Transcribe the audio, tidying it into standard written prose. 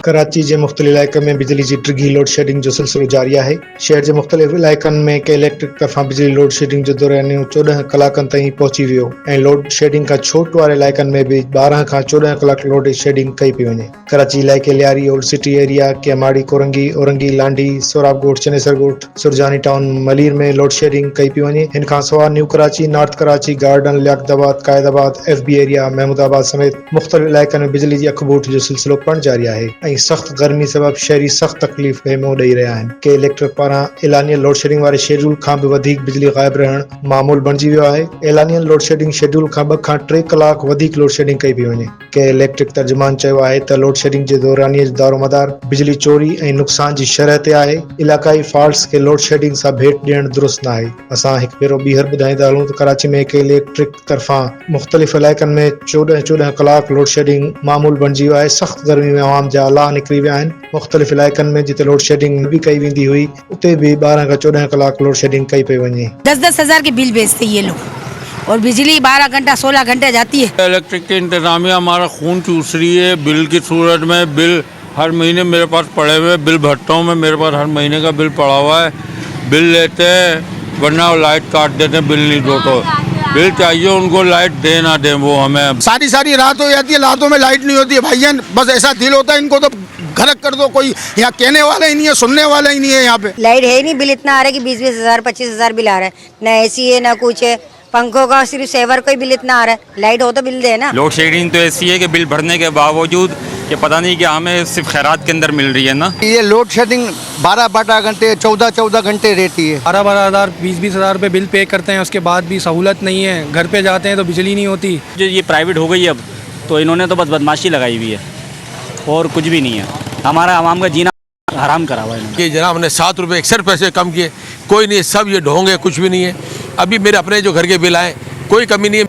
कराची जे मुख़्तलिफ़ इलाइक़नि में बिजली जी डिघी लोड शेडिंग जो सिलसिलो जारी आहे। शहर जे मुख़्तलिफ़ इलाइक़नि में के इलेक्ट्रिक तरफ़ां बिजली लोड शेडिंग जो दौरानियो 14 कलाकनि ताईं पहुची वियो ऐं लोड शेडिंग खां छूट वारे इलाइक़नि में भी 12 खां 14 कलाक लोड शेडिंग कई पई वञे। कराची इलाइक़े Lyari old city area Kemari Korangi Orangi Landhi Sohrab Goth Chanesar ॻोठ सुरजानी टाउन मलीर में लोड शेडिंग कई पई वञे। हिन खां सवाइ new Karachi north Karachi garden Liaquatabad Qaidabad FB area Mahmudabad समेत मुख़्तलिफ़ इलाइक़नि में बिजली जी अखबूट जो सिलसिलो पिणु जारी आहे ऐं सख़्त गर्मी सबबि शहरी सख़्त तकलीफ़ खे मुंहुं ॾेई रहिया आहिनि। के इलेक्ट्रिक पारां एलानिया लोड शेडिंग वारे शेड्यूल खां बि वधीक बिजली ग़ाइब रहणु मामूल बणिजी वियो आहे। एलानिया लोड शेडिंग शेड्यूल खां 2 खां 3 कलाक वधीक लोड शेडिंग कई पई वञे। के इलेक्ट्रिक तर्जुमान चयो आहे त लोड शेडिंग जे दौरानिए जो दारोमदार बिजली चोरी ऐं नुक़सान जी शरह ते आहे। इलाक़ाई फॉल्ट्स खे लोड शेडिंग सां भेट ॾियणु दुरुस्त नाहे। असां हिकु भेरो ॿीहर ॿुधाईंदा हलूं त कराची में के इलेक्ट्रिक तरफ़ां मुख़्तलिफ़ इलाइक़नि में 14 कलाक लोड शेडिंग मामूल बणिजी वियो आहे। सख़्त गर्मी में आवाम जा अलाह निकिरी विया आहिनि। मुख़्तलिफ़ इलाइक़नि में जिते लोड शेडिंग बि कई वेंदी हुई उते भी 12 खां 14 कलाक लोड शेडिंग कई पई वञे। 10-10 हज़ार के बिल भेजते ये लोग और बिजली 12 घंटा 16 घंटे जाती है। इलेक्ट्रिक की इंतजामिया हमारा खून चूस रही है। बिल की सूरत में बिल हर महीने मेरे पास पड़े हुए बिल भरता हूँ मैं। मेरे पास हर महीने का बिल पड़ा हुआ है। बिल लेते हैं वरना लाइट काट देते हैं। बिल नहीं दो तो बिल चाहिए उनको, लाइट दे ना दें वो हमें। सारी रात हो जाती है, रातों में लाइट नहीं होती है भाईजान। बस ऐसा दिल होता है इनको तो घर कर दो। कोई यहाँ कहने वाला ही नहीं है, सुनने वाला ही नहीं है। यहाँ पे लाइट है ही नहीं, बिल इतना आ रहा है कि 20-20 हज़ार 25 हज़ार बिल आ रहा है। ना AC है ना कुछ है, पंखों का सिर्फ सेवर का ही बिल इतना आ रहा है। लाइट हो तो बिल दे ना। लोड शेडिंग तो ऐसी है कि बिल भरने के बावजूद ये पता नहीं कि हमें सिर्फ खैरात के अंदर मिल रही है ना। ये लोड शेडिंग 12 घंटे 14 घंटे रहती है। 12 हज़ार 20 हज़ार रुपये बिल पे करते हैं, उसके बाद भी सहूलत नहीं है। घर पे जाते हैं तो बिजली नहीं होती। जो ये प्राइवेट हो गई अब तो इन्होंने तो बस बदमाशी लगाई हुई है और कुछ भी नहीं है। हमारा आवाम का जीना हराम करा हुआ है। कि जनाब हमने 7 रुपये 61 पैसे कम किए, कोई नहीं, सब ये ढोंग है, कुछ भी नहीं है। अभी मेरे अपने जो घर के बिल आए कोई कमी नहीं है।